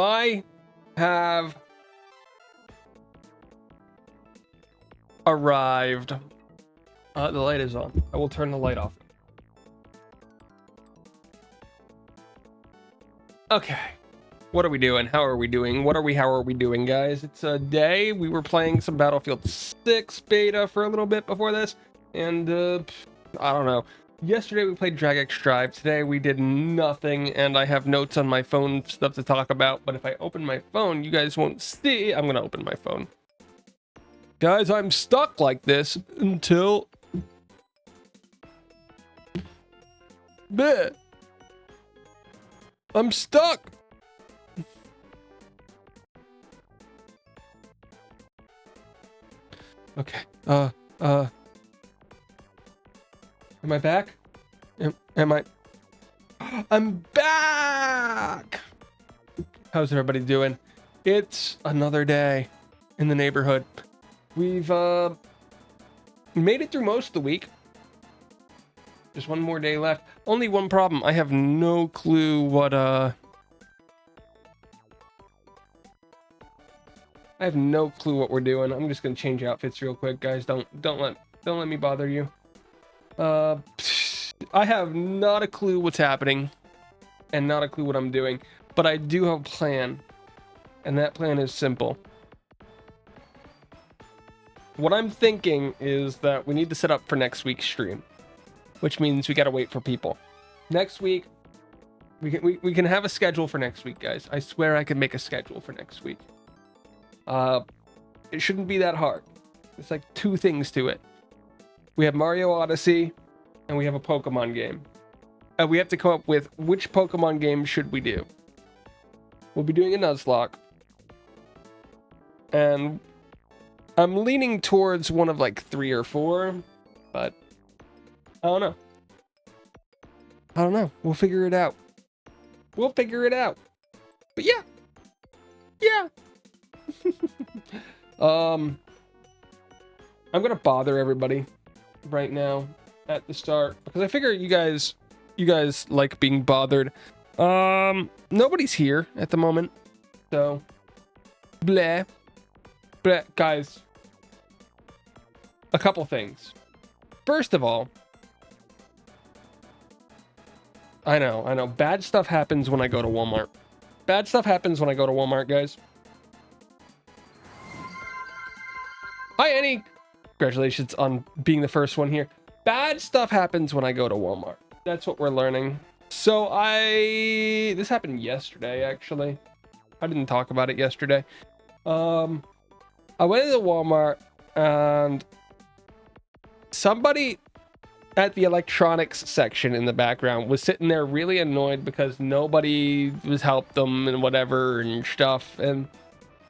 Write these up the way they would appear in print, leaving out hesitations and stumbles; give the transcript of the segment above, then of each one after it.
I have arrived. The light is on. I will turn the light off. Okay. What are we doing? How are we doing? How are we doing, guys? It's a day. We were playing some Battlefield 6 beta for a little bit before this. And, I don't know. Yesterday we played Drag X Drive. Today we did nothing, and I have notes on my phone, stuff to talk about. But if I open my phone, you guys won't see. I'm gonna open my phone. Guys, I'm stuck like this until... Bleh. I'm stuck. Okay. Am I back? Am I? I'm back! How's everybody doing? It's another day in the neighborhood. We've made it through most of the week. Just one more day left. Only one problem. I have no clue what I have no clue what we're doing. I'm just gonna change outfits real quick, guys. Don't let me bother you. I have not a clue what's happening and not a clue what I'm doing, but I do have a plan, and that plan is simple. What I'm thinking is that we need to set up for next week's stream, which means we gotta wait for people. Next week, we can have a schedule for next week, guys. I swear I can make a schedule for next week. It shouldn't be that hard. It's like 2 things to it. We have Mario Odyssey, and we have a Pokemon game. And we have to come up with which Pokemon game should we do. We'll be doing a Nuzlocke. And I'm leaning towards one of like 3 or 4, but I don't know. I don't know. We'll figure it out. We'll figure it out. But yeah. Yeah. I'm gonna bother everybody right now at the start because I figure you guys like being bothered. Nobody's here at the moment, so bleh. Guys, a couple things. First of all, I know bad stuff happens when I go to Walmart. Bad stuff happens when I go to Walmart, guys. Hi, Annie. Congratulations on being the first one here. Bad stuff happens when I go to Walmart. That's what we're learning. So this happened yesterday, actually. I didn't talk about it yesterday. I went to Walmart and somebody at the electronics section in the background was sitting there really annoyed because nobody was helped them and whatever and stuff. And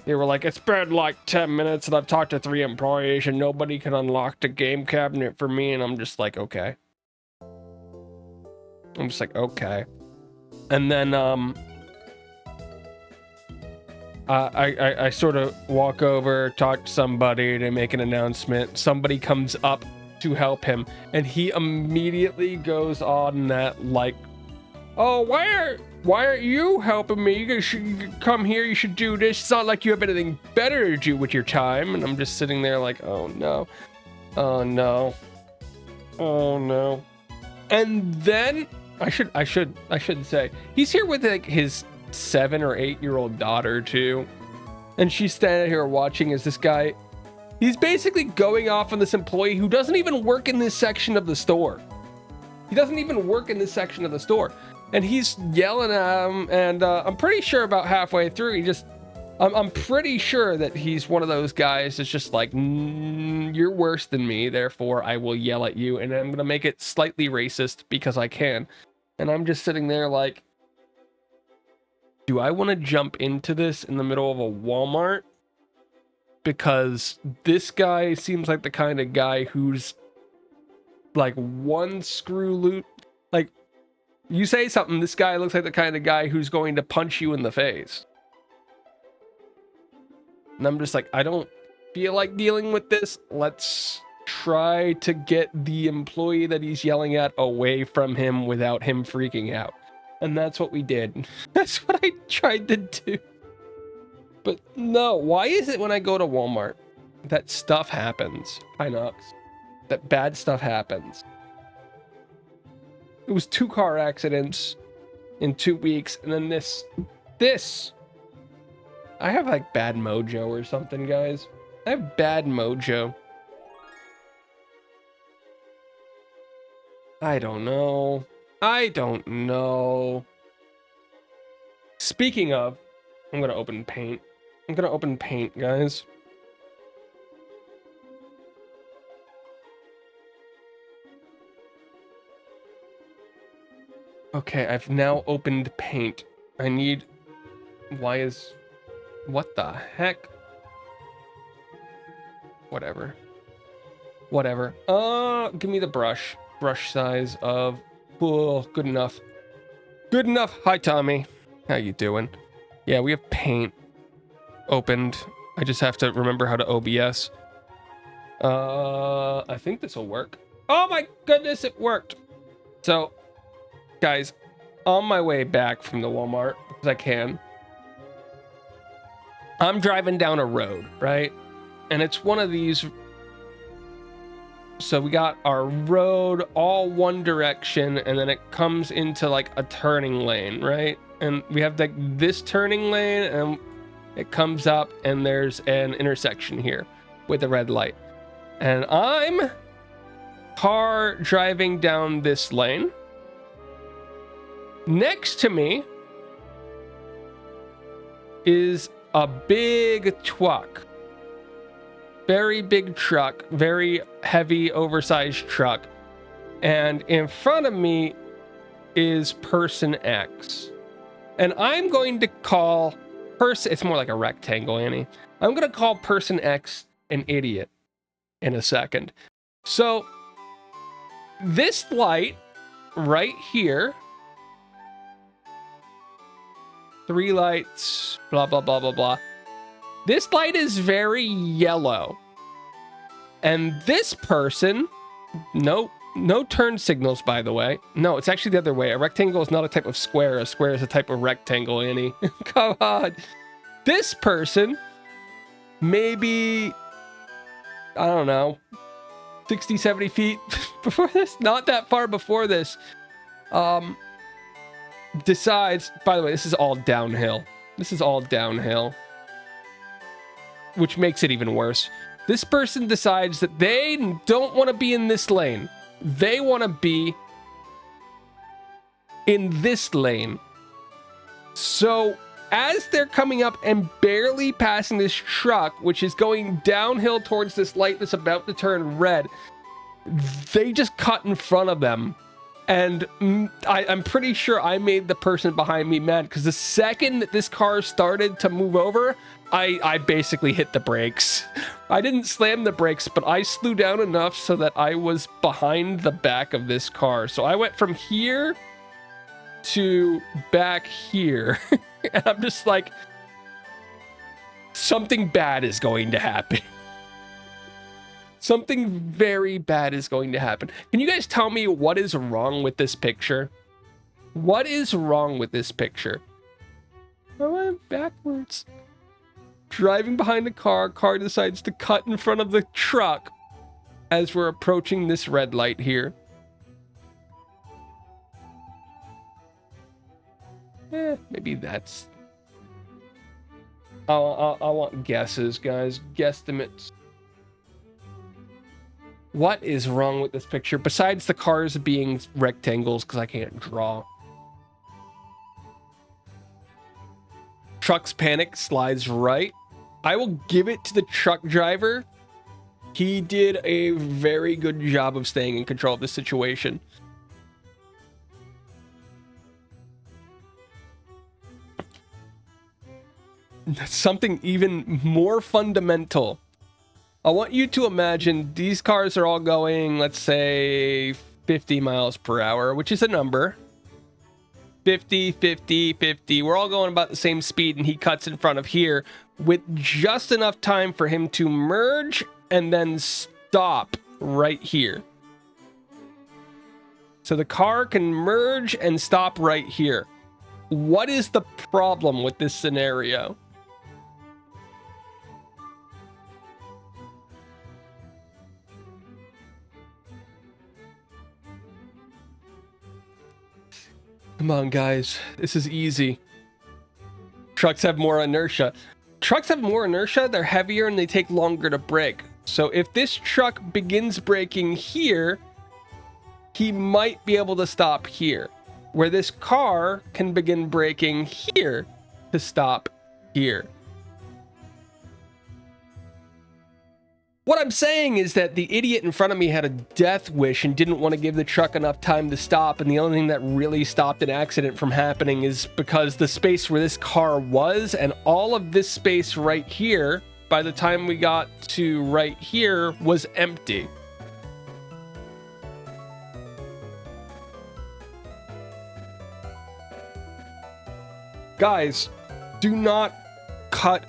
they were like, it's been like 10 minutes and I've talked to 3 employees and nobody can unlock the game cabinet for me. And I'm just like, okay. I'm just like, okay. And then I sort of walk over, talk to somebody to make an announcement. Somebody comes up to help him and he immediately goes on that like, oh, why aren't you helping me? You should come here, you should do this. It's not like you have anything better to do with your time. And I'm just sitting there like, oh no, oh no, oh no. And then I should say he's here with like his 7 or 8-year-old daughter too, and she's standing here watching as this guy, he's basically going off on this employee who doesn't even work in this section of the store. He doesn't even work in this section of the store, and he's yelling at him. And I'm pretty sure about halfway through, I'm pretty sure that he's one of those guys that's just like, you're worse than me, therefore I will yell at you, and I'm gonna make it slightly racist because I can. And I'm just sitting there like, do I want to jump into this in the middle of a Walmart? Because this guy seems like the kind of guy who's like one screw loose. Like, you say something, this guy looks like the kind of guy who's going to punch you in the face. And I'm just like, I don't feel like dealing with this. Let's try to get the employee that he's yelling at away from him without him freaking out. And that's what we did. That's what I tried to do. But no, why is it when I go to Walmart that stuff happens? Pinox. That bad stuff happens. It was 2 car accidents in 2 weeks, and then this. I have like bad mojo or something, guys. I have bad mojo. I don't know. I don't know. Speaking of, I'm gonna open paint. I'm gonna open paint, guys. Okay, I've now opened paint. I need... What the heck? Whatever. Give me the brush. Brush size of... Oh, good enough. Good enough. Hi, Tommy. How you doing? Yeah, we have paint opened. I just have to remember how to OBS. I think this will work. Oh my goodness, it worked. So, guys, on my way back from the Walmart, because I can, I'm driving down a road, right? And it's one of these. So we got our road all one direction, and then it comes into like a turning lane, right? And we have like this turning lane, and it comes up, and there's an intersection here with a red light. And I'm car driving down this lane. Next to me is a big truck. Very big truck, very heavy, oversized truck. And in front of me is person X. And I'm going to call it's more like a rectangle, Annie. I'm going to call person X an idiot in a second. So this light right here, 3 lights, blah, blah, blah, blah, blah. This light is very yellow. And this person, no turn signals, by the way. No, it's actually the other way. A rectangle is not a type of square. A square is a type of rectangle, Annie. Come on. This person, maybe, I don't know, 60, 70 feet before this, not that far before this, decides, by the way, this is all downhill. This is all downhill, which makes it even worse. This person decides that they don't want to be in this lane. They want to be in this lane. So as they're coming up and barely passing this truck, which is going downhill towards this light that's about to turn red, they just cut in front of them. And I'm pretty sure I made the person behind me mad, because the second that this car started to move over, I basically hit the brakes. I didn't slam the brakes, but I slowed down enough so that I was behind the back of this car. So I went from here to back here. And I'm just like, something bad is going to happen. Something very bad is going to happen. Can you guys tell me what is wrong with this picture? What is wrong with this picture? I went backwards. Driving behind the car decides to cut in front of the truck as we're approaching this red light here. Maybe that's... I want guesses, guys. Guesstimates. What is wrong with this picture besides the cars being rectangles because I can't draw? Truck's panic, slides right. I will give it to the truck driver. He did a very good job of staying in control of the situation. Something even more fundamental. I want you to imagine these cars are all going, let's say, 50 miles per hour, which is a number. 50, 50, 50. We're all going about the same speed, and he cuts in front of here with just enough time for him to merge and then stop right here. So the car can merge and stop right here. What is the problem with this scenario? Come on, guys. This is easy. Trucks have more inertia. Trucks have more inertia, they're heavier, and they take longer to brake. So if this truck begins braking here, he might be able to stop here. Where this car can begin braking here to stop here. What I'm saying is that the idiot in front of me had a death wish and didn't want to give the truck enough time to stop, and the only thing that really stopped an accident from happening is because the space where this car was and all of this space right here, by the time we got to right here, was empty. Guys, do not cut.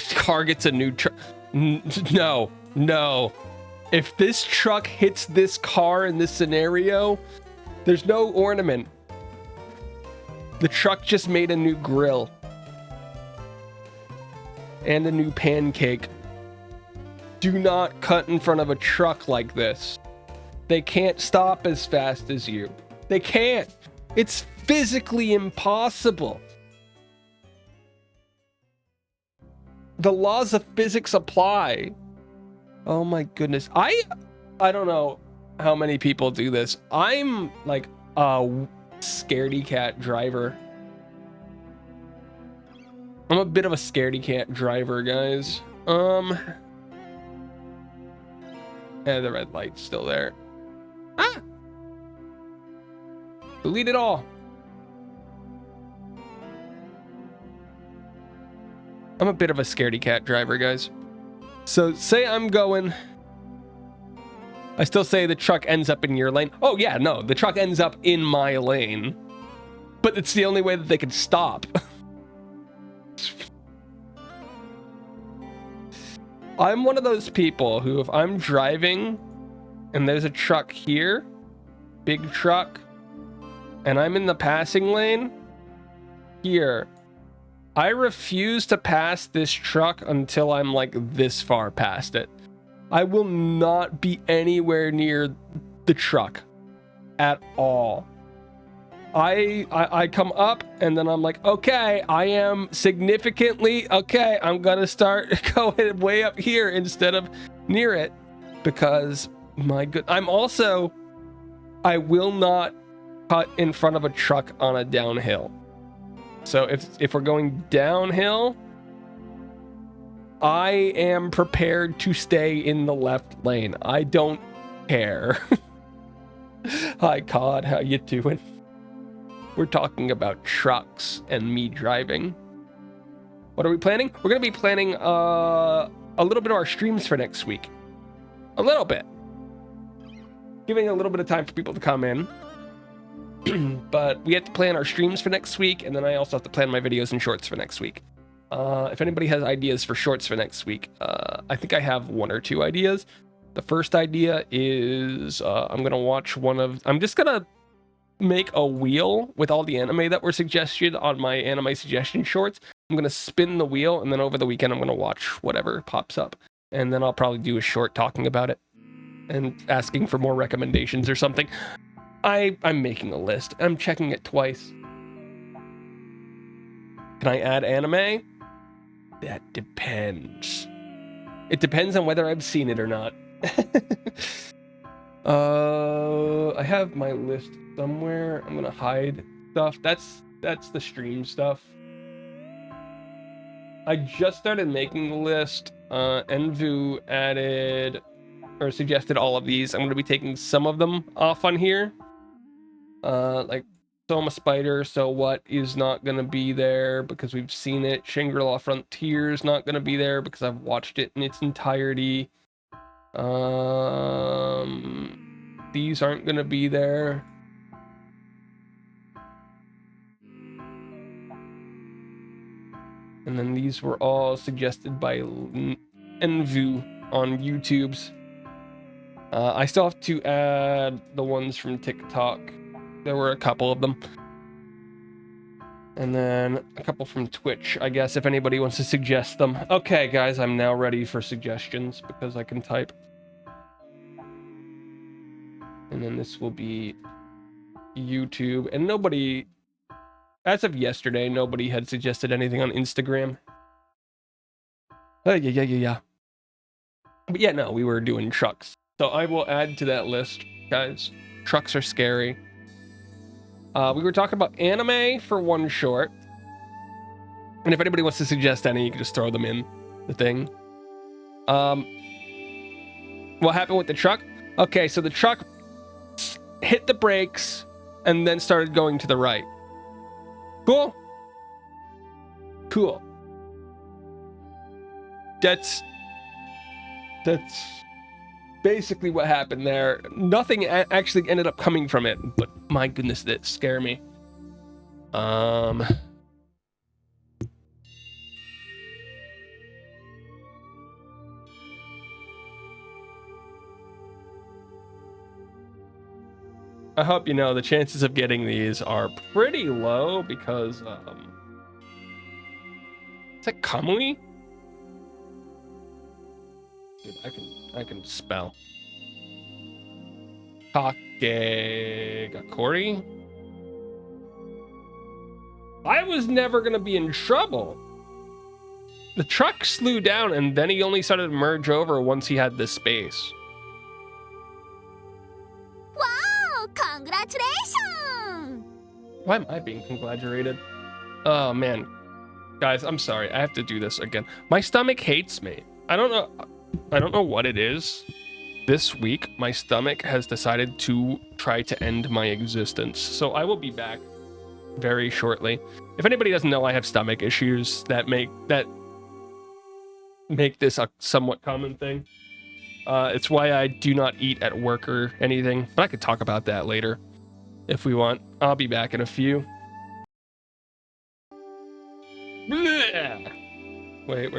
Car gets a new truck. No. If this truck hits this car in this scenario, there's no ornament. The truck just made a new grill. And a new pancake. Do not cut in front of a truck like this. They can't stop as fast as you. They can't. It's physically impossible. The laws of physics apply. Oh my goodness. I don't know how many people do this. I'm like a scaredy cat driver. I'm a bit of a scaredy cat driver, guys. Yeah, the red light's still there. Ah! Delete it all. I'm a bit of a scaredy cat driver, guys. So say I'm going. I still say the truck ends up in your lane. Oh yeah, no, the truck ends up in my lane. But it's the only way that they can stop. I'm one of those people who, if I'm driving and there's a truck here, big truck, and I'm in the passing lane here, I refuse to pass this truck until I'm like this far past it. I will not be anywhere near the truck at all. I come up and then I'm like, okay, I am significantly okay. I'm gonna start going way up here instead of near it, because my good. I will not cut in front of a truck on a downhill. So if we're going downhill, I am prepared to stay in the left lane. I don't care. Hi, Cod. How you doing? We're talking about trucks and me driving. What are we planning? We're going to be planning a little bit of our streams for next week. A little bit. Giving a little bit of time for people to come in. But we have to plan our streams for next week, and then I also have to plan my videos and shorts for next week. If anybody has ideas for shorts for next week, I think I have one or two ideas. The first idea is I'm just gonna make a wheel with all the anime that were suggested on my anime suggestion shorts. I'm gonna spin the wheel, and then over the weekend I'm gonna watch whatever pops up, and then I'll probably do a short talking about it and asking for more recommendations or something. I'm making a list. I'm checking it twice. Can I add anime? That depends. It depends on whether I've seen it or not. I have my list somewhere. I'm gonna hide stuff. That's the stream stuff. I just started making the list. Envu added or suggested all of these. I'm gonna be taking some of them off on here. Like Soma Spider, So What is not gonna be there because we've seen it. Shangri-La Frontier is not gonna be there because I've watched it in its entirety. These aren't gonna be there. And then these were all suggested by Envu on YouTube's. I still have to add the ones from TikTok. There were a couple of them. And then a couple from Twitch, I guess, if anybody wants to suggest them. Okay, guys, I'm now ready for suggestions because I can type. And then this will be YouTube, and nobody, as of yesterday, nobody had suggested anything on Instagram. Yeah. But yeah, no, we were doing trucks. So I will add to that list, guys. Trucks are scary. We were talking about anime for one short. And if anybody wants to suggest any, you can just throw them in the thing. What happened with the truck? Okay, so the truck hit the brakes and then started going to the right. Cool. That's basically what happened there. Nothing actually ended up coming from it, but my goodness, that scared me. I hope you know the chances of getting these are pretty low because is that Kamui? Dude, I can spell. Kakegakori? I was never gonna be in trouble. The truck slowed down and then he only started to merge over once he had this space. Wow! Congratulations! Why am I being congratulated? Oh man. Guys, I'm sorry. I have to do this again. My stomach hates me. I don't know what it is. This week, my stomach has decided to try to end my existence. So I will be back very shortly. If anybody doesn't know, I have stomach issues that make this a somewhat common thing. It's why I do not eat at work or anything. But I could talk about that later if we want. I'll be back in a few. Blech. Wait,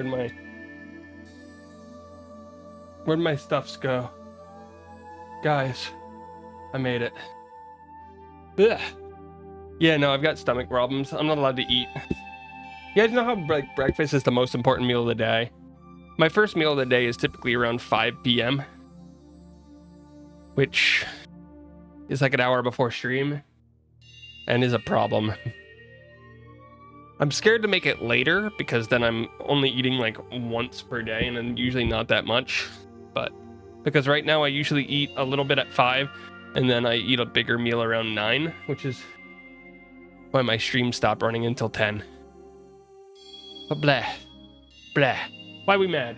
where'd my stuffs go? Guys, I made it. Ugh. Yeah, no, I've got stomach problems. I'm not allowed to eat. You guys know how breakfast is the most important meal of the day? My first meal of the day is typically around 5 p.m., which is like an hour before stream, and is a problem. I'm scared to make it later because then I'm only eating like once per day and then usually not that much. But because right now I usually eat a little bit at 5 and then I eat a bigger meal around 9, which is why my streams stop running until 10. But blah. Why we mad?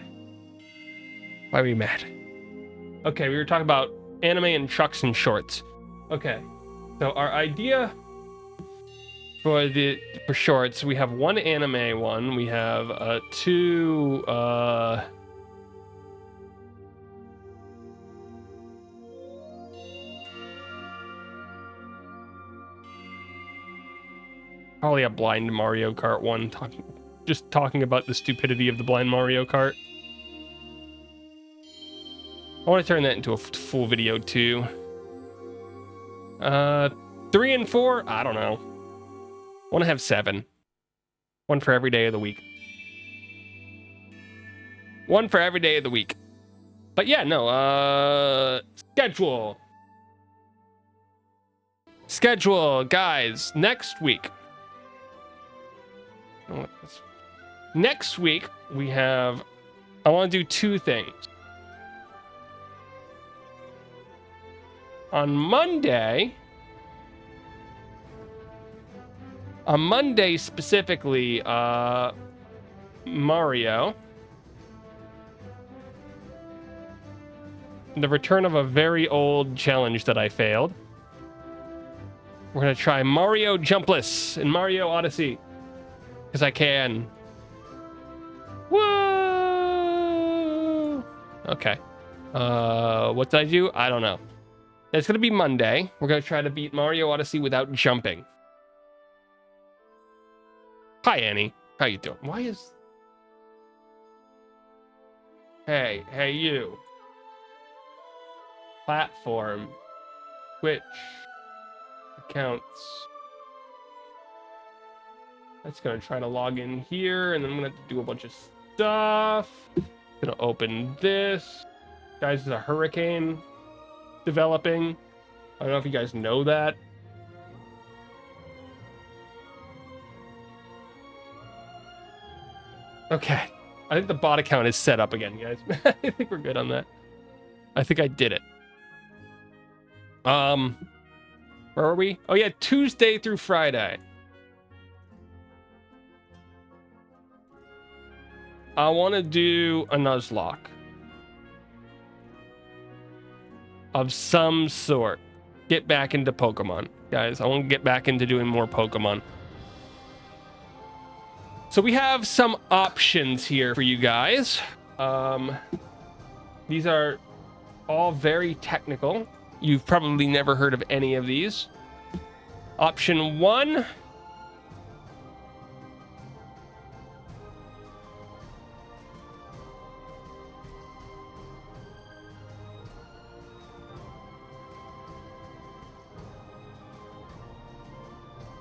Okay, we were talking about anime and trucks and shorts. Okay, so our idea for shorts, we have one anime one, we have two probably a blind Mario Kart one, talking about the stupidity of the blind Mario Kart. I want to turn that into a full video too. 3 and 4, I don't know. I want to have 7. One for every day of the week. But yeah, no, schedule, guys, next week. Next week, I want to do 2 things. On Monday specifically, Mario. The return of a very old challenge that I failed. We're going to try Mario Jumpless in Mario Odyssey. Because I can. Woo! Okay. What did I do? I don't know. It's going to be Monday. We're going to try to beat Mario Odyssey without jumping. Hi, Annie. How you doing? Why is... Hey, you. Platform. Twitch. Accounts. That's going to try to log in here, and then I'm going to have to do a bunch of stuff. Going to open this. Guys, there's a hurricane developing. I don't know if you guys know that. Okay. I think the bot account is set up again, guys. I think we're good on that. I think I did it. Where are we? Oh yeah, Tuesday through Friday. I want to do a Nuzlocke of some sort. Get back into Pokemon, guys. I want to get back into doing more Pokemon. So we have some options here for you guys. These are all very technical. You've probably never heard of any of these. Option 1.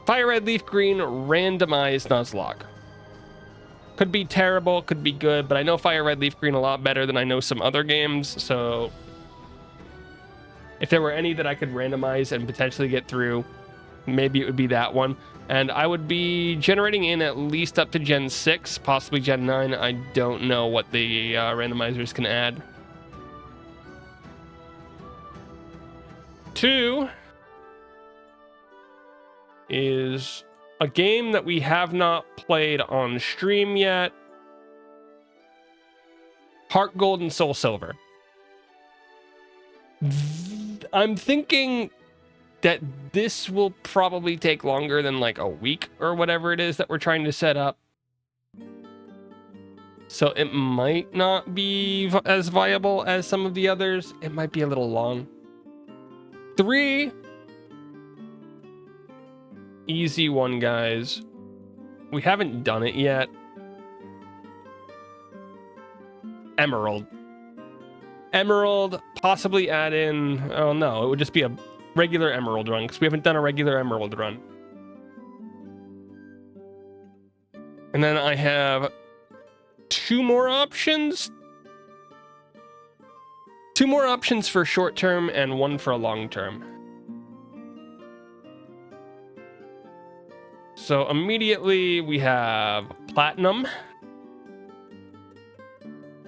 Fire Red, Leaf Green, randomized Nuzlocke. Could be terrible, could be good, but I know Fire Red, Leaf Green a lot better than I know some other games, so if there were any that I could randomize and potentially get through, maybe it would be that one. And I would be generating in at least up to Gen 6, possibly Gen 9. I don't know what the randomizers can add. 2 is a game that we have not played on stream yet. Heart Gold and Soul Silver. I'm thinking that this will probably take longer than like a week or whatever it is that we're trying to set up. So it might not be as viable as some of the others. It might be a little long. 3. Easy one, guys. We haven't done it yet. Emerald. Emerald, possibly add in... Oh no, it would just be a regular Emerald run, because we haven't done a regular Emerald run. And then I have 2 more options. 2 more options for short term and 1 for a long term. So immediately we have Platinum,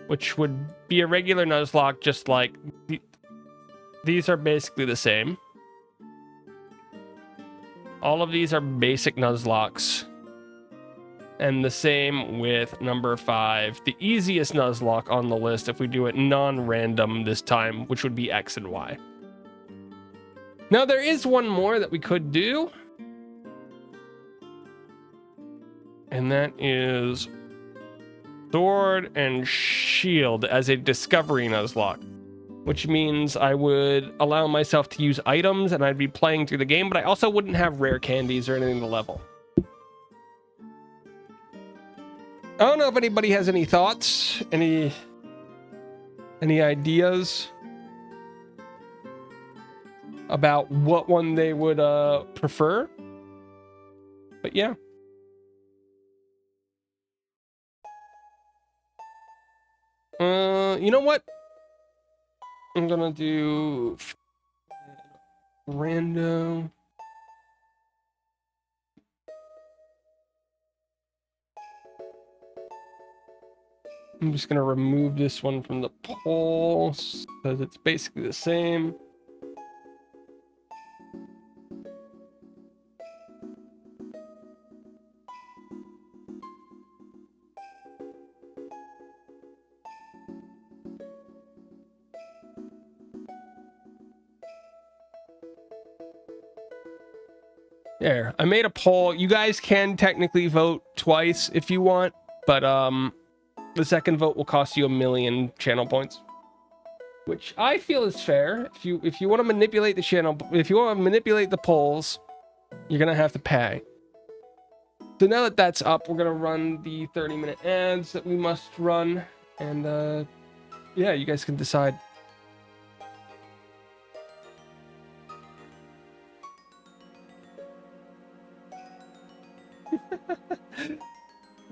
which would be a regular Nuzlocke, just like these are basically the same. All of these are basic Nuzlocks. And the same with number 5, the easiest Nuzlocke on the list if we do it non-random this time, which would be X and Y. Now there is one more that we could do. And that is Sword and Shield as a Discovery Nuzlocke, which means I would allow myself to use items and I'd be playing through the game, but I also wouldn't have rare candies or anything to level. I don't know if anybody has any thoughts, any ideas about what one they would prefer. But yeah. You know what? I'm gonna do random. I'm just gonna remove this one from the poll because it's basically the same. There, I made a poll. You guys can technically vote twice if you want, but the second vote will cost you 1,000,000 channel points, which I feel is fair. If you want to manipulate the channel, if you want to manipulate the polls, you're gonna have to pay. So now that that's up, we're gonna run the 30-minute ads that we must run, and yeah, you guys can decide.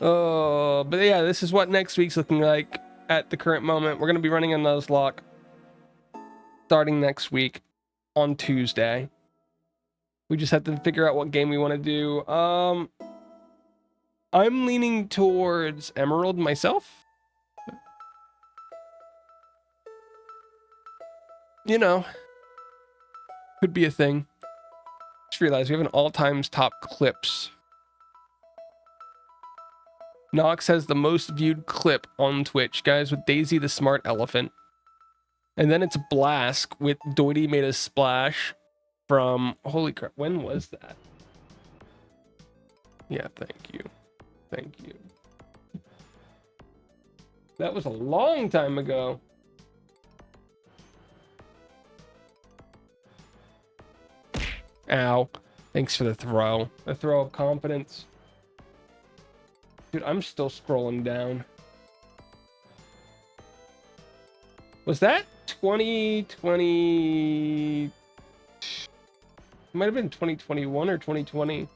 Oh, but yeah, this is what next week's looking like at the current moment. We're going to be running a Nuzlocke starting next week on Tuesday. We just have to figure out what game we want to do. I'm leaning towards Emerald myself. You know, could be a thing. Just realized we have an all-times top clips. Nox has the most viewed clip on Twitch, guys, with Daisy the Smart Elephant. And then it's Blask with Doity Made a Splash from... Holy crap, when was that? Yeah, thank you. Thank you. That was a long time ago. Ow. Thanks for the throw. A throw of confidence. Dude, I'm still scrolling down. Was that 2020? It might have been 2021 or 2020.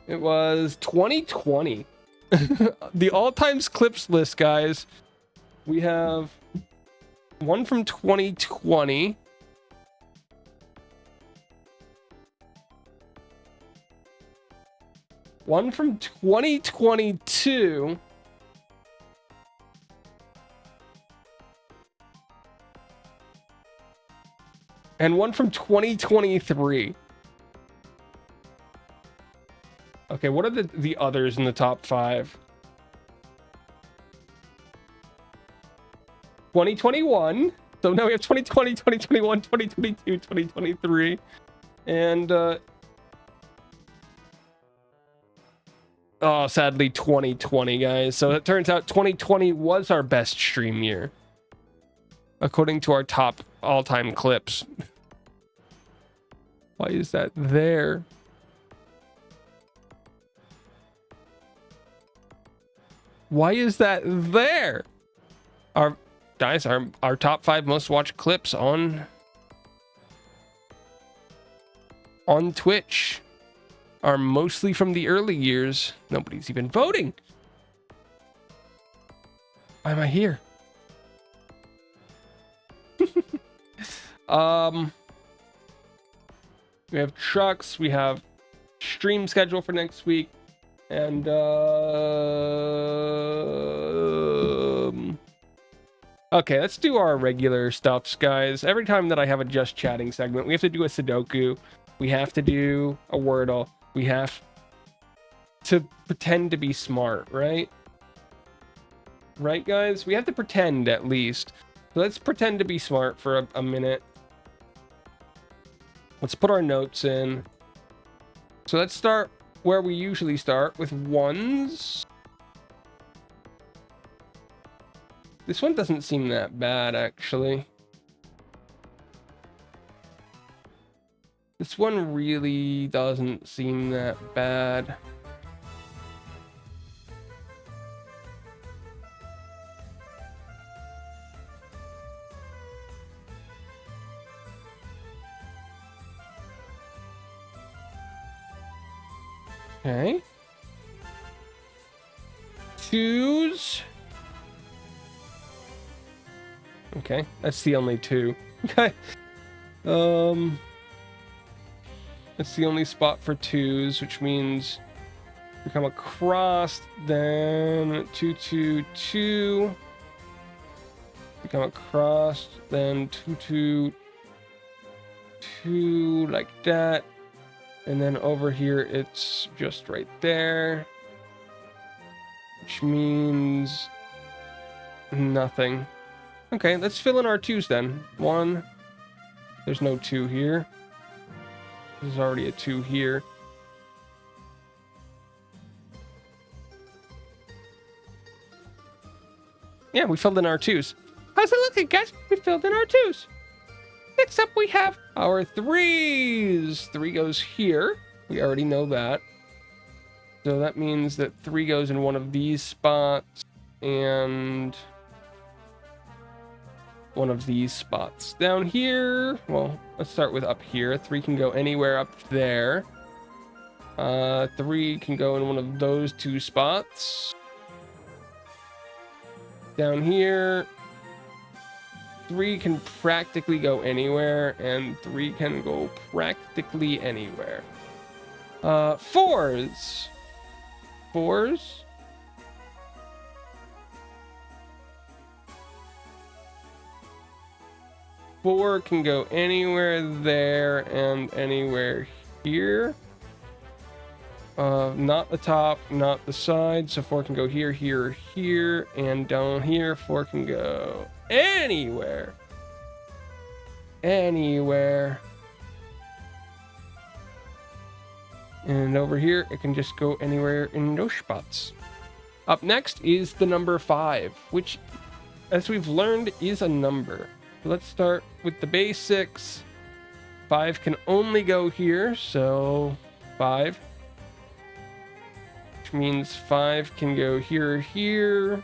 It was 2020. The all-times clips list, guys. We have one from 2020. One from 2022. And one from 2023. Okay, what are the others in the top 5? 2021. So now we have 2020, 2021, 2022, 2023. And oh, sadly 2020, guys. So it turns out 2020 was our best stream year, according to our top all-time clips. Why is that there? Why is that there? Our guys, our top 5 most watched clips on Twitch are mostly from the early years. Nobody's even voting. Why am I here? We have trucks, we have stream schedule for next week, and okay, let's do our regular stuffs, guys. Every time that I have a just chatting segment, we have to do a Sudoku, we have to do a Wordle, we have to pretend to be smart, right? Right, guys? We have to pretend, at least. So let's pretend to be smart for a minute. Let's put our notes in. So let's start where we usually start, with ones. This one doesn't seem that bad, actually. This one really doesn't seem that bad. Okay. 2s. Okay, that's the only 2. Okay. That's the only spot for 2s, which means we come across, then 2, 2, 2. We come across, then 2, 2, 2, like that. And then over here, it's just right there, which means nothing. Okay, let's fill in our 2s then. 1, there's no 2 here. There's already a 2 here. Yeah, we filled in our 2s. How's it looking, guys? We filled in our 2s. Next up, we have our 3s. 3 goes here. We already know that. So that means that 3 goes in one of these spots and one of these spots. Down here, well, let's start with up here. 3 can go anywhere up there. 3 can go in one of those 2 spots. Down here, 3 can practically go anywhere, and 3 can go practically anywhere. Fours. Fours. Four can go anywhere there and anywhere here. Not the top, not the side. So four can go here, here, here, and down here. Four can go anywhere. Anywhere. And over here, it can just go anywhere in those spots. Up next is the number 5, which, as we've learned, is a number. Let's start with the basics. 5 can only go here, so 5. Which means 5 can go here or here.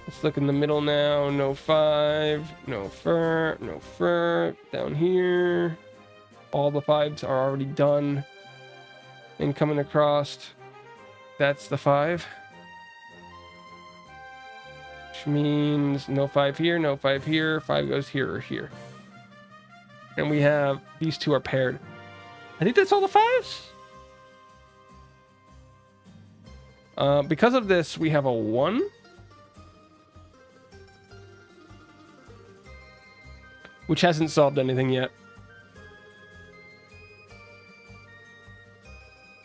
Let's look in the middle now. No 5, no fur, no fur. Down here. All the 5s are already done. And coming across, that's the 5. Which means no 5 here, no 5 here. 5 goes here or here. And we have, these two are paired. I think that's all the 5s. Because of this, we have a 1. Which hasn't solved anything yet.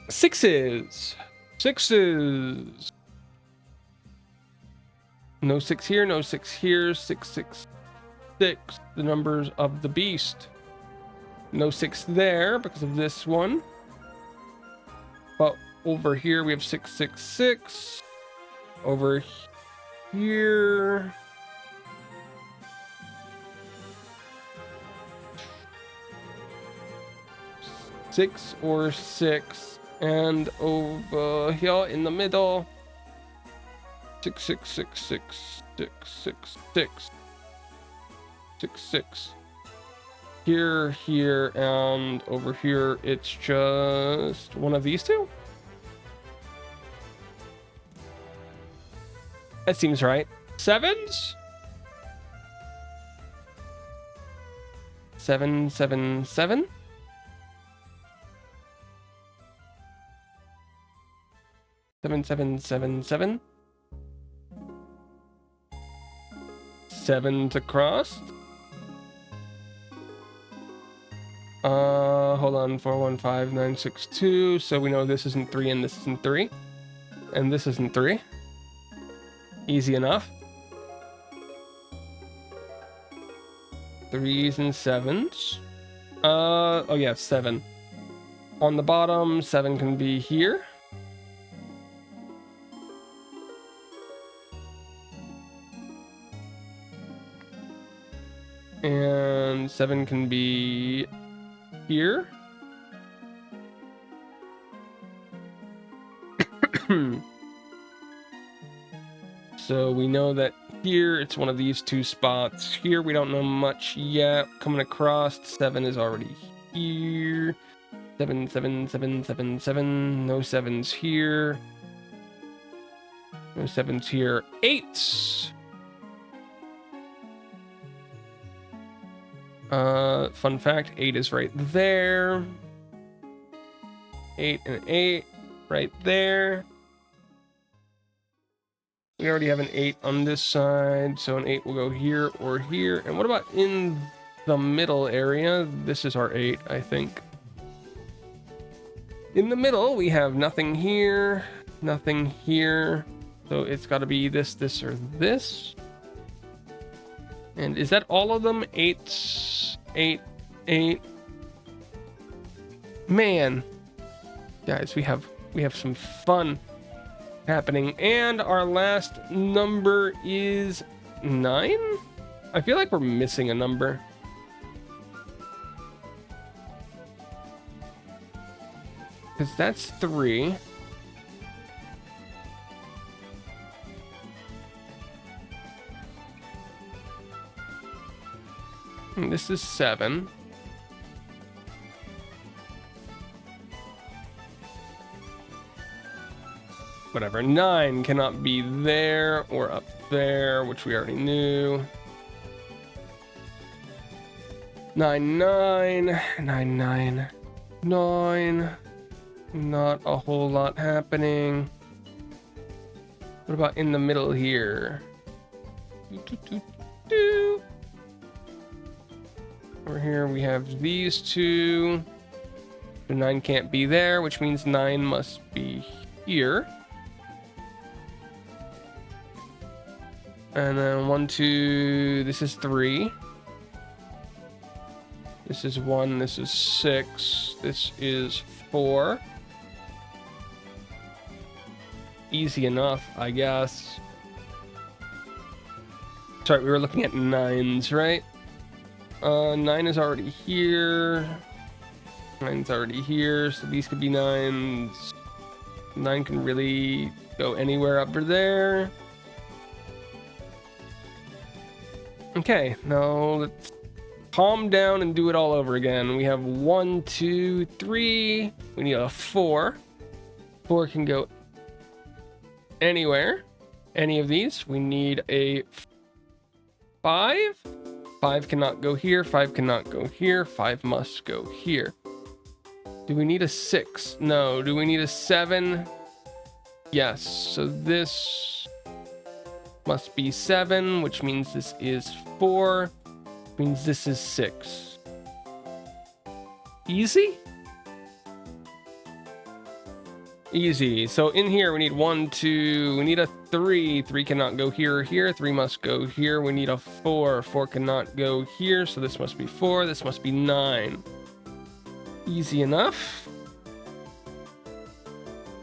6s. 6s. No 6 here, no 6 here. 6, 6, 6. The numbers of the beast. No 6 there because of this one. But over here we have 6, 6, 6. Over here. Six or 6, and over here in the middle, 6, 6, 6, 6, 6, 6, 6, 6, 6. Here, here, and over here, it's just one of these two. That seems right. 7s. 7, 7, 7. 7, 7, 7, 7. 7's across. Hold on. 4, 1, 5, 9, 6, 2. So we know this isn't 3 and this isn't 3. And this isn't 3. Easy enough. 3s and 7s. Oh yeah, 7. On the bottom, 7 can be here. And 7 can be here. So we know that here it's one of these two spots. Here we don't know much yet. Coming across, 7 is already here. 7, 7, 7, 7, 7. No 7s here. No 7s here. 8s. Fun fact, 8 is right there. 8 and 8 right there. We already have an 8 on this side, so an 8 will go here or here. And what about in the middle area? This is our 8, I think. In the middle, we have nothing here, nothing here. So it's got to be this, this, or this. And is that all of them? 8, 8, 8. Man, guys, we have some fun happening. And our last number is 9. I feel like we're missing a number. Because that's 3. And this is 7. Whatever. 9 cannot be there or up there, which we already knew. 9, 9, 9, 9. 9. Not a whole lot happening. What about in the middle here? Over here we have these two. So 9 can't be there, which means 9 must be here. And then 1, 2, this is 3. This is 1, this is 6, this is 4. Easy enough, I guess. Sorry, we were looking at 9s, right? 9 is already here. 9's already here, so these could be 9s. 9 can really go anywhere up or there. Okay, now let's calm down and do it all over again. We have 1, 2, 3. We need a 4. 4 can go anywhere. Any of these. We need a 5. 5 cannot go here. 5 cannot go here. 5 must go here. Do we need a 6? No. Do we need a 7? Yes. So this must be 7, which means this is 4. Which means this is 6. Easy? Easy. So in here we need 1, 2, we need a 3. 3 cannot go here or here. 3 must go here. We need a 4. 4 cannot go here. So this must be 4. This must be 9. Easy enough.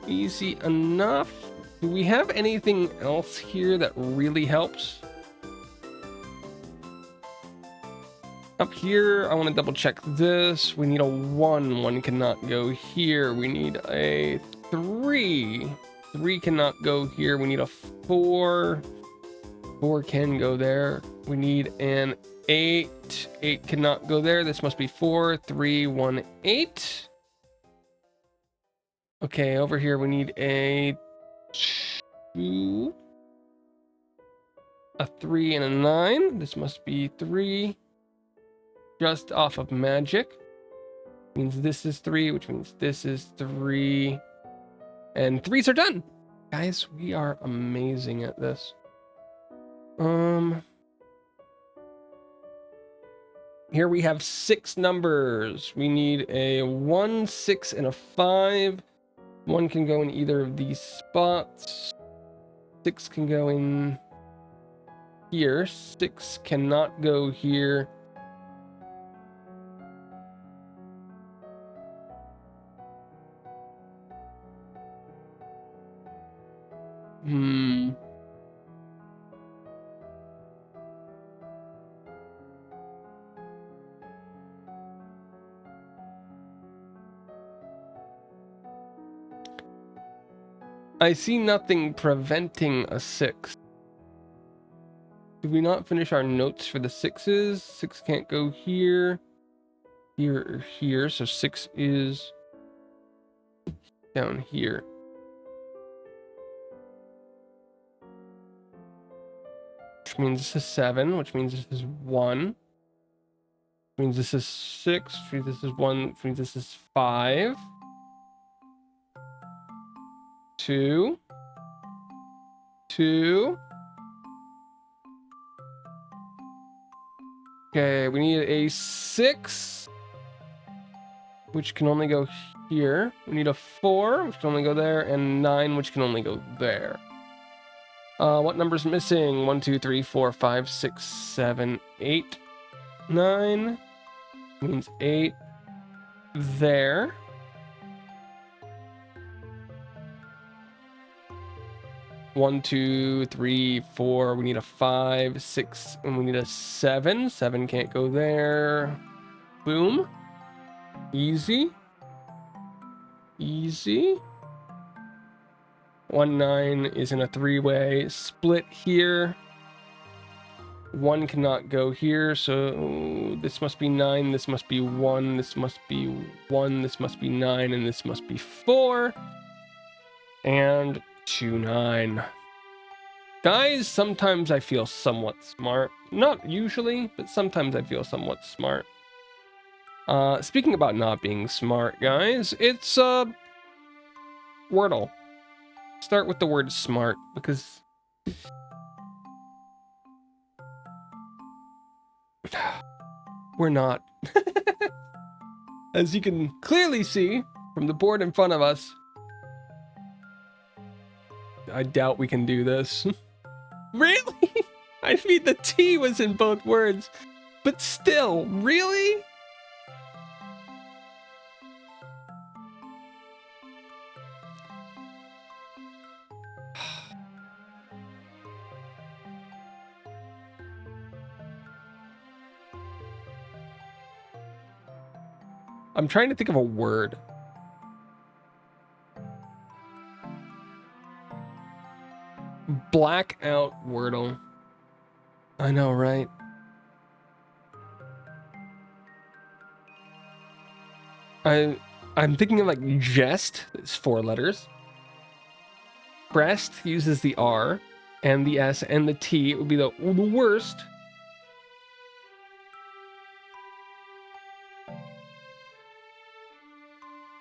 Easy enough. Do we have anything else here that really helps? Up here, I want to double check this. We need a 1. 1 cannot go here. We need a 3. 3 cannot go here. We need a 4. 4 can go there. We need an 8. 8 cannot go there. This must be 4. 3, 1, 8. Okay, over here we need a 2. A 3 and a 9. This must be 3. Just off of magic. Means this is 3, which means this is 3. And 3s are done. Guys, we are amazing at this. Here we have 6 numbers. We need a 1, 6, and a 5. 1 can go in either of these spots. 6 can go in here. 6 cannot go here. I see nothing preventing a 6. Did we not finish our notes for the 6s? 6 can't go here, here, or here. So 6 is down here. Which means this is 7, which means this is 1. Which means this is 6, which means this is 1, which means this is 5. 2. 2. Okay, we need a 6, which can only go here. We need a 4, which can only go there, and 9, which can only go there. What number's missing? 1, 2, 3, 4, 5, 6, 7, 8, 9. Means 8 there. One, 2, 3, 4. We need a 5, 6, and we need a 7. 7 can't go there. Boom. Easy. Easy. 1, 9 is in a 3-way split here. 1 cannot go here, so this must be 9, this must be 1, this must be 1, this must be 9, and this must be 4. And 2, 9. Guys, sometimes I feel somewhat smart. Not usually, but sometimes I feel somewhat smart. Speaking about not being smart, guys, it's Wordle. Start with the word smart, because we're not. As you can clearly see from the board in front of us, I doubt we can do this. Really? I mean, the T was in both words, but still, really? I'm trying to think of a word. Blackout Wordle. I know, right? I'm thinking of like jest. It's 4 letters. Breast uses the R and the S and the T. It would be the worst.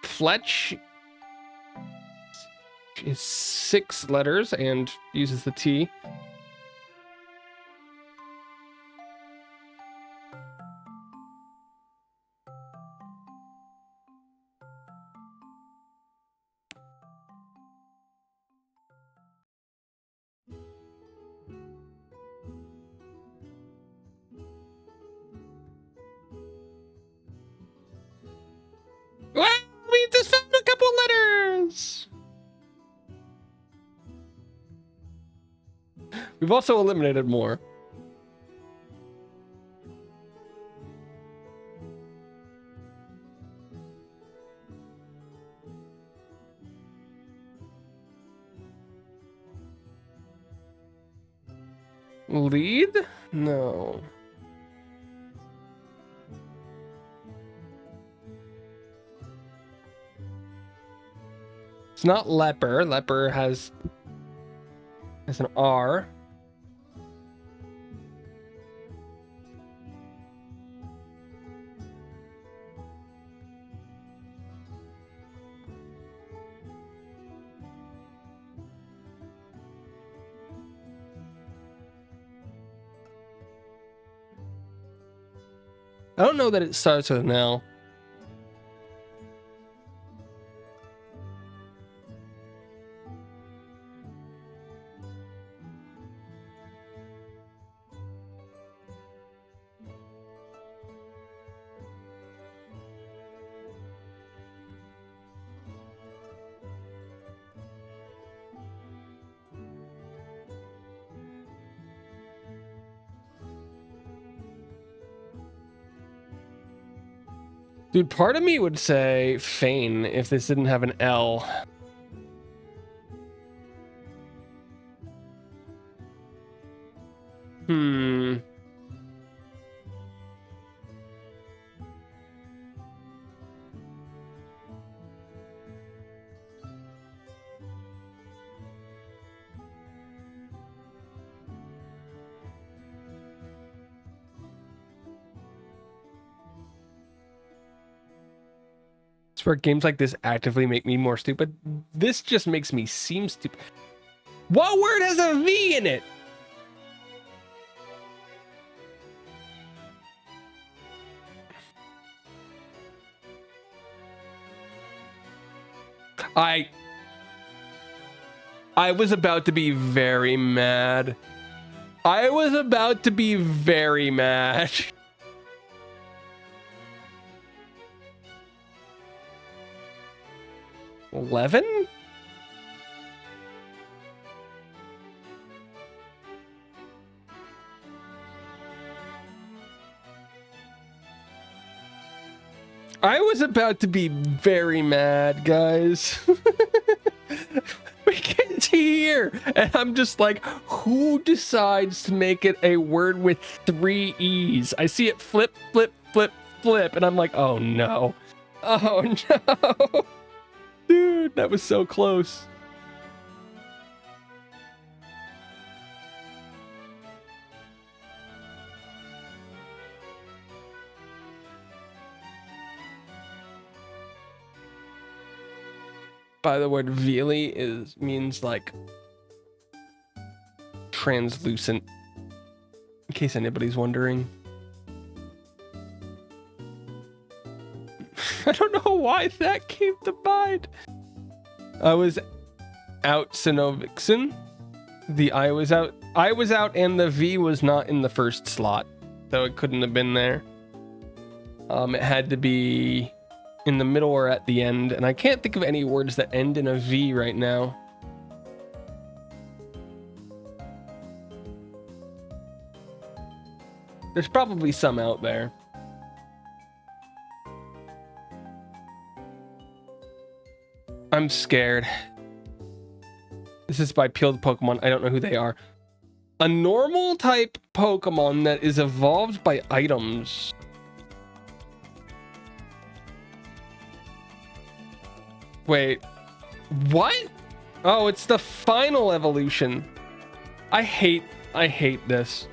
Fletch is 6 letters and uses the T. Well, we just found a couple letters. We've also eliminated more. Lead? No. It's not leper. Leper has an R. I don't know that it starts with an L. Dude, part of me would say feign if this didn't have an L. It's where games like this actively make me more stupid. This just makes me seem stupid. What word has a V in it? I was about to be very mad. I was about to be very mad. $11? I was about to be very mad, guys. We get here, and I'm just like, who decides to make it a word with 3 E's? I see it flip, flip, flip, flip, and I'm like, oh no. Oh no. Dude, that was so close. by the word Vili means like translucent, in case anybody's wondering. I don't know why that came to mind. I was out Sinovixen. The I was out, and the V was not in the first slot, so it couldn't have been there. It had to be in the middle or at the end, and I can't think of any words that end in a V right now. There's probably some out there. I'm scared. This is by Peeled Pokemon. I don't know who they are. A normal type Pokemon that is evolved by items. Wait, what? Oh, it's the final evolution. I hate this.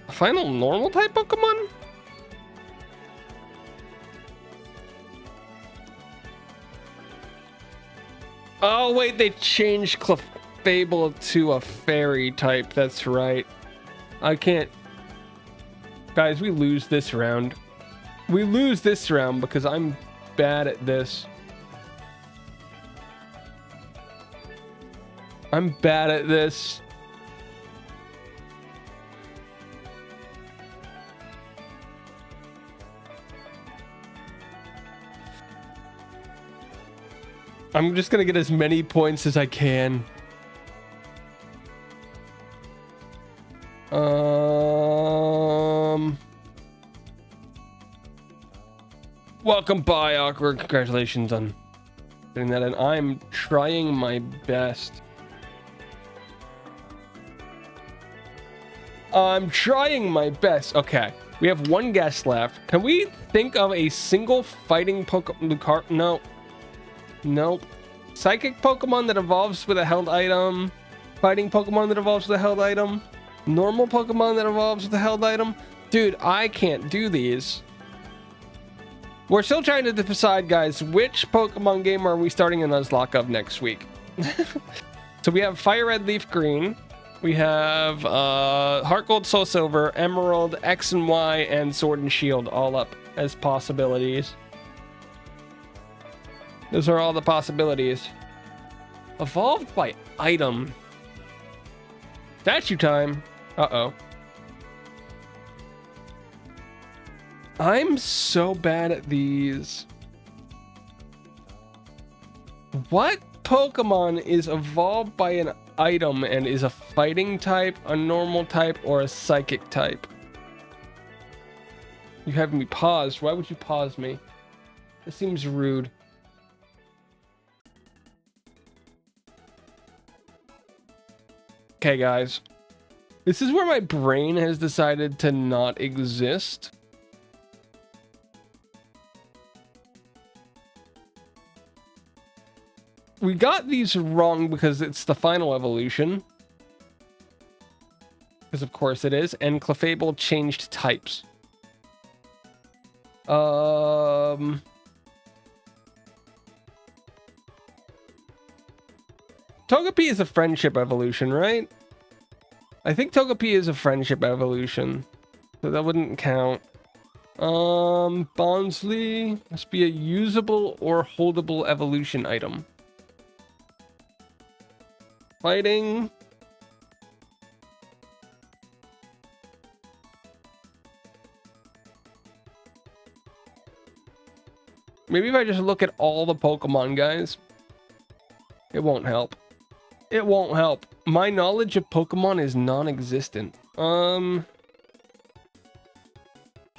A final normal type Pokemon? Oh wait, they changed Clefable to a fairy type. That's right. I can't. Guys, we lose this round. We lose this round because I'm bad at this. I'm bad at this. I'm just gonna get as many points as I can. Welcome by Awkward. Congratulations on doing that, and I'm trying my best. I'm trying my best. Okay, we have one guess left. Can we think of a single fighting Pokemon? No. Nope. Psychic Pokemon that evolves with a held item. Fighting Pokemon that evolves with a held item. Normal Pokemon that evolves with a held item. Dude, I can't do these. We're still trying to decide, guys, which Pokemon game are we starting a Nuzlocke of next week? So we have Fire Red, Leaf Green. We have Heart Gold, Soul Silver, Emerald, X and Y, and Sword and Shield all up as possibilities. Those are all the possibilities. Evolved by item. Statue time. Uh-oh. I'm so bad at these. What Pokemon is evolved by an item and is a fighting type, a normal type, or a psychic type? You have me paused. Why would you pause me? This seems rude. Okay, guys. This is where my brain has decided to not exist. We got these wrong because it's the final evolution. Because of course it is. And Clefable changed types. Togepi is a friendship evolution, right? I think Togepi is a friendship evolution, so that wouldn't count. Bonsly must be a usable or holdable evolution item. Fighting. Maybe if I just look at all the Pokemon, guys, it won't help. It won't help. My knowledge of Pokemon is non-existent. I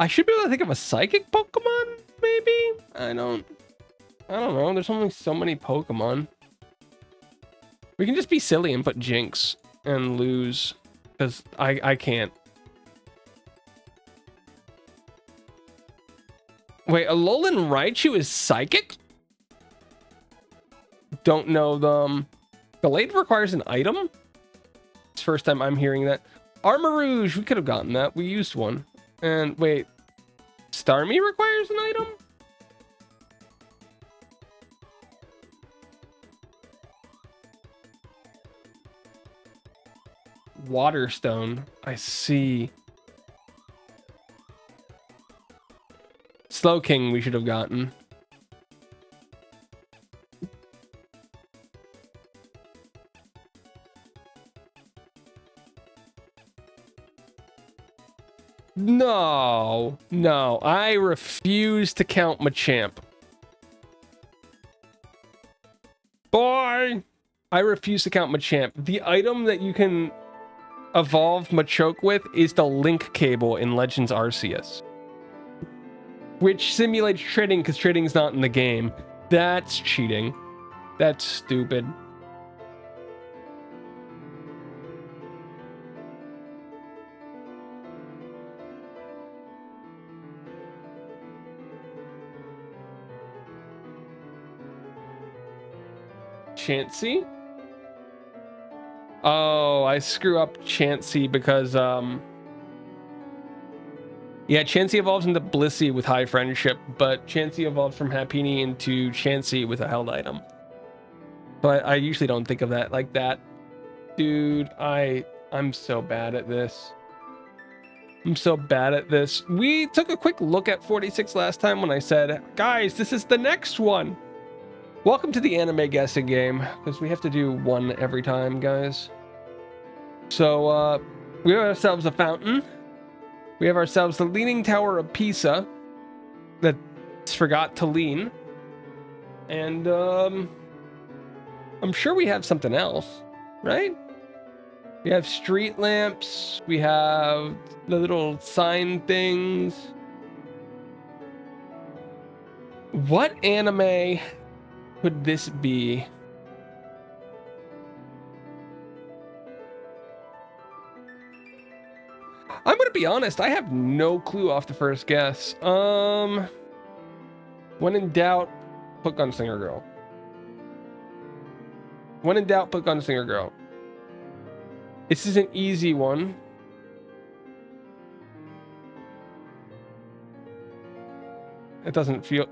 should be able to think of a psychic Pokemon, maybe? I don't know. There's only so many Pokemon. We can just be silly and put Jinx and lose, because I can't. Wait, Alolan Raichu is psychic? Don't know them. Gallade requires an item? It's the first time I'm hearing that. Armarouge, we could have gotten that. We used one. And wait, Starmie requires an item? Waterstone. I see. Slow King we should have gotten. No, no, I refuse to count Machamp. Boy, I refuse to count Machamp. The item that you can evolve Machoke with is the link cable in Legends Arceus, which simulates trading because trading's not in the game. That's cheating. That's stupid. Chansey? Oh, I screw up Chansey because yeah, Chansey evolves into Blissey with high friendship, but Chansey evolves from Happiny into Chansey with a held item. But I usually don't think of that like that. Dude, I'm so bad at this. I'm so bad at this. We took a quick look at 46 last time when I said, guys, this is the next one. Welcome to the anime guessing game, because we have to do one every time, guys. So, we have ourselves a fountain. We have ourselves the Leaning Tower of Pisa that forgot to lean. And, I'm sure we have something else, right? We have street lamps. We have the little sign things. What anime could this be? I'm gonna be honest, I have no clue off the first guess. When in doubt, put Gunslinger Girl. When in doubt, put Gunslinger Girl. This is an easy one. It doesn't feel...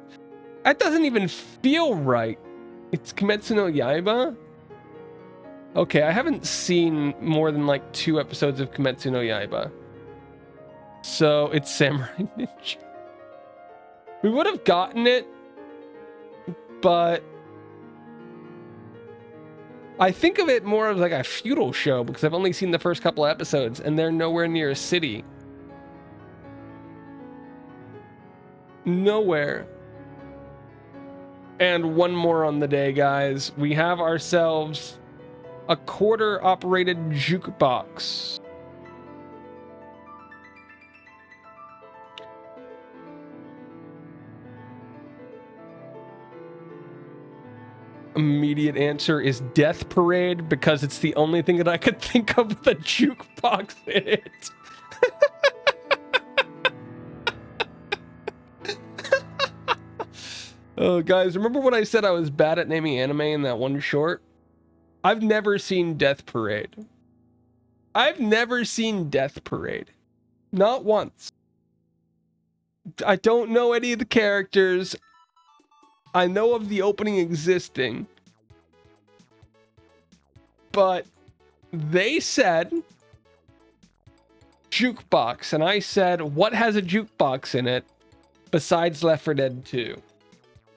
That doesn't even feel right. It's Kimetsu no Yaiba? Okay, I haven't seen more than like 2 episodes of Kimetsu no Yaiba. So it's Samurai Ninja. We would have gotten it, but I think of it more as like a feudal show because I've only seen the first couple episodes and they're nowhere near a city. Nowhere. And one more on the day, guys. We have ourselves a quarter operated jukebox. Immediate answer is Death Parade because it's the only thing that I could think of with a jukebox in it. Oh, guys, remember when I said I was bad at naming anime in that one short? I've never seen Death Parade. I've never seen Death Parade. Not once. I don't know any of the characters. I know of the opening existing. But they said jukebox, and I said, what has a jukebox in it besides Left 4 Dead 2?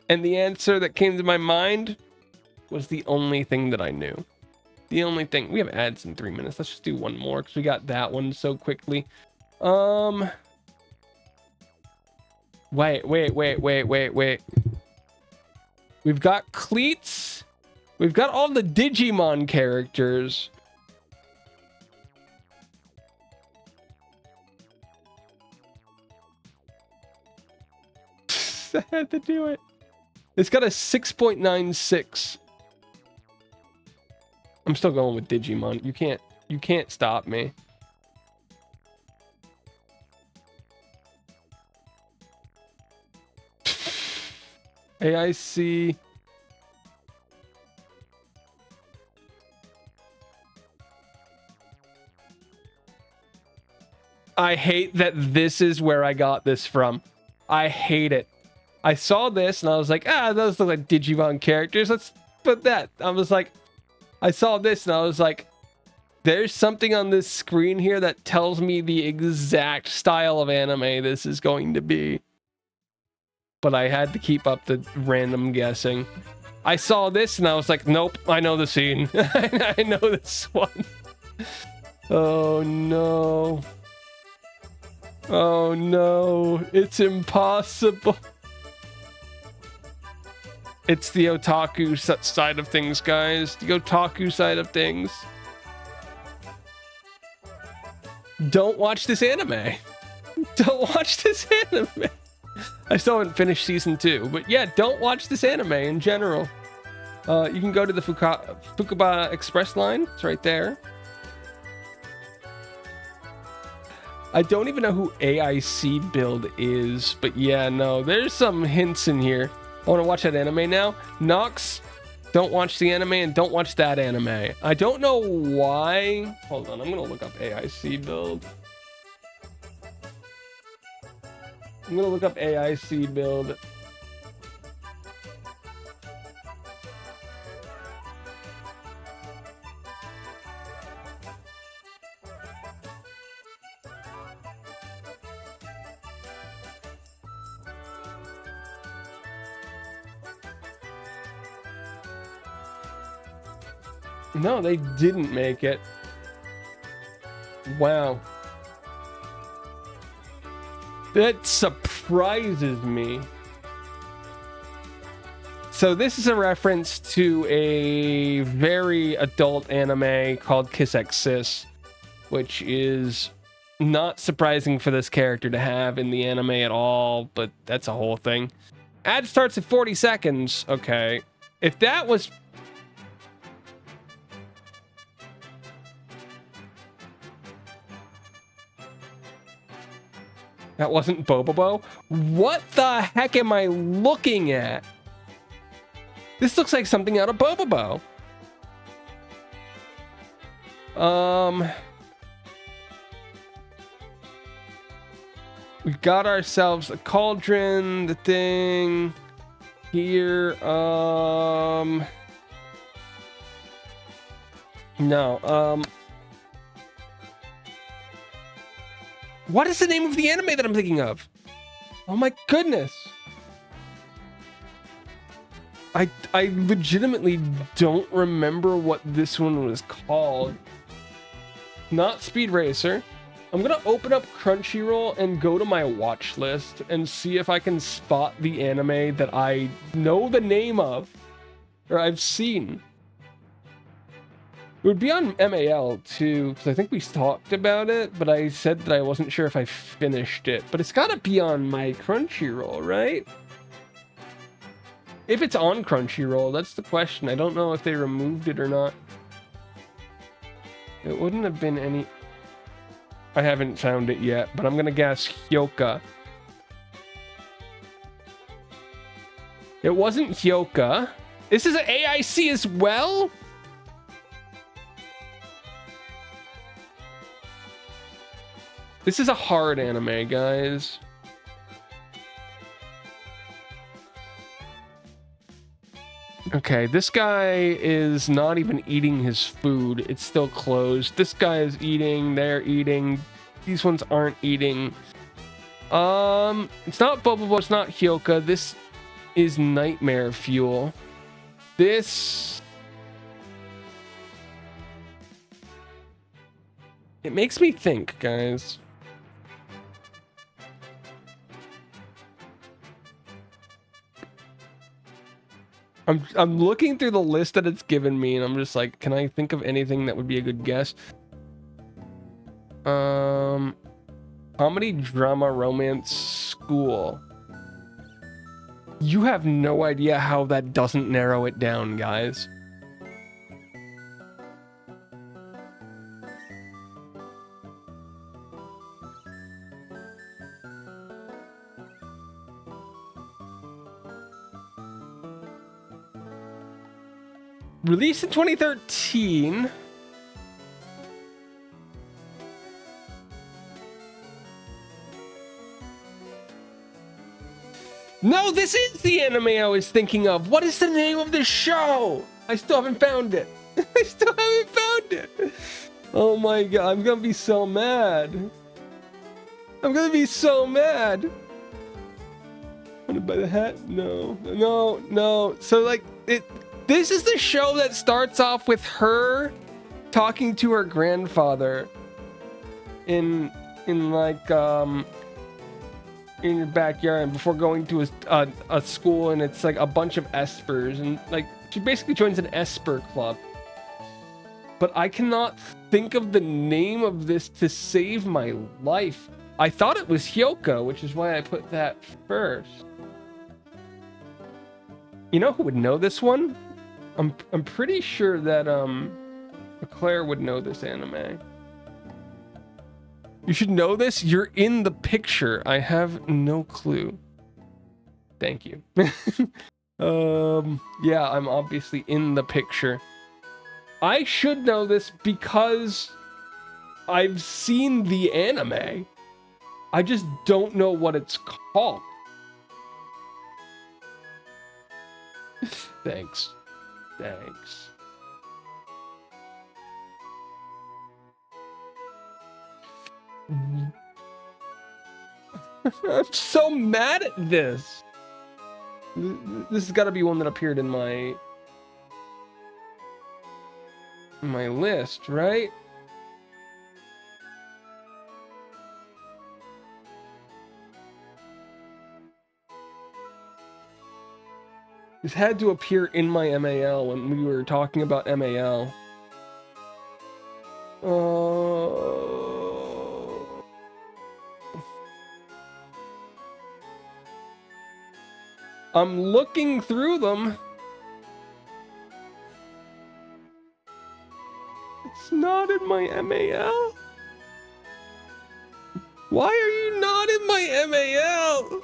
And the answer that came to my mind was the only thing that I knew. The only thing. We have ads in 3 minutes. Let's just do one more because we got that one so quickly. Wait. We've got cleats. We've got all the Digimon characters. I had to do it. It's got a 6.96. I'm still going with Digimon. You can't stop me. AIC. I hate that this is where I got this from. I hate it. I saw this and I was like, those look like Digimon characters. Let's put that. I was like, I saw this and I was like, There's something on this screen here that tells me the exact style of anime this is going to be. But I had to keep up the random guessing. I saw this and I was like, nope, I know the scene. I know this one. Oh no. Oh no, it's impossible. It's the otaku side of things, guys. The otaku side of things. Don't watch this anime. Don't watch this anime. I still haven't finished season 2, but yeah, don't watch this anime in general. You can go to the Fukuba Express line. It's right there. I don't even know who AIC Build is, but yeah, no, there's some hints in here. I want to watch that anime now. Nox, don't watch the anime and don't watch that anime. I don't know why. Hold on, I'm going to look up AIC Build. I'm going to look up AIC Build. No, they didn't make it. Wow. That surprises me. So this is a reference to a very adult anime called Kiss X Sis, which is not surprising for this character to have in the anime at all, but that's a whole thing. Ad starts at 40 seconds. Okay. If that was... That wasn't Bobobo? What the heck am I looking at? This looks like something out of Bobobo. We got ourselves a cauldron, the thing here. No. What is the name of the anime that I'm thinking of? Oh my goodness. I legitimately don't remember what this one was called. Not Speed Racer. I'm gonna open up Crunchyroll and go to my watch list and see if I can spot the anime that I know the name of or I've seen. It would be on MAL too, because I think we talked about it, but I said that I wasn't sure if I finished it. But it's gotta be on my Crunchyroll, right? If it's on Crunchyroll, that's the question. I don't know if they removed it or not. It wouldn't have been any... I haven't found it yet, but I'm gonna guess Hyoka. It wasn't Hyoka. This is an AIC as well? This is a hard anime, guys. Okay, this guy is not even eating his food. It's still closed. This guy is eating. They're eating. These ones aren't eating. It's not Bobobo. It's not Hyoka. This is Nightmare Fuel. This... It makes me think, guys. I'm looking through the list that it's given me, and I'm just like, can I think of anything that would be a good guess? Comedy, drama, romance, school. You have no idea how that doesn't narrow it down, guys. Released in 2013. No, this is the anime I was thinking of. What is the name of the show? I still haven't found it. I still haven't found it. Oh my god, I'm gonna be so mad. I'm gonna be so mad. Wanna buy the hat? No, no, no. So like this is the show that starts off with her talking to her grandfather in like in your backyard before going to a school, and it's like a bunch of espers, and like she basically joins an esper club. But I cannot think of the name of this to save my life. I thought it was Hyoka, which is why I put that first. You know who would know this one? I'm pretty sure that Claire would know this anime. You should know this. You're in the picture. I have no clue. Thank you. Yeah, I'm obviously in the picture. I should know this because I've seen the anime. I just don't know what it's called. Thanks. Thanks. I'm so mad at this. This has got to be one that appeared in my list, right? This had to appear in my MAL when we were talking about MAL. I'm looking through them. It's not in my MAL. Why are you not in my MAL?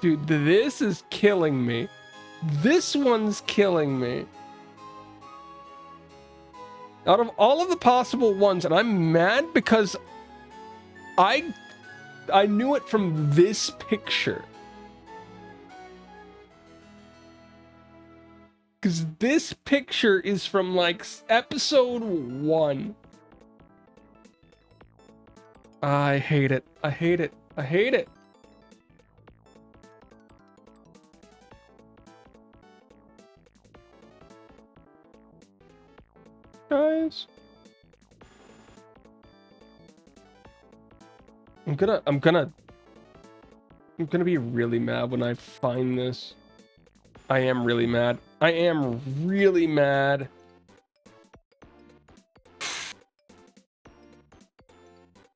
Dude, this is killing me. This one's killing me. Out of all of the possible ones, and I'm mad because I knew it from this picture. Because this picture is from like episode 1. I hate it. I hate it. I hate it. Guys. I'm gonna be really mad when I find this. I am really mad. I am really mad.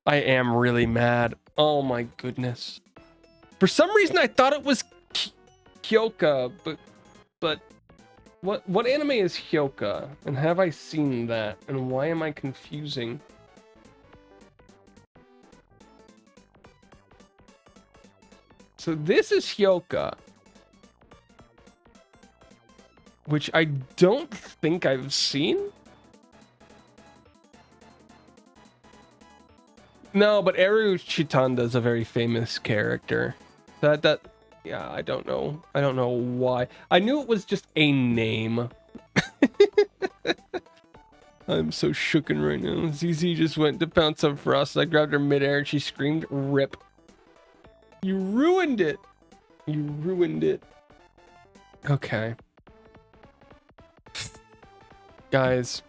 I am really mad. Oh my goodness. For some reason I thought it was Hyoka, but what anime is Hyoka? And have I seen that? And why am I confusing? So this is Hyoka, which I don't think I've seen. No, but Eru Chitanda is a very famous character. That yeah, I don't know. I don't know why. I knew it was just a name. I'm so shooken right now. ZZ just went to pounce on Frost. I grabbed her midair and she screamed, "Rip." You ruined it. You ruined it. Okay. Guys,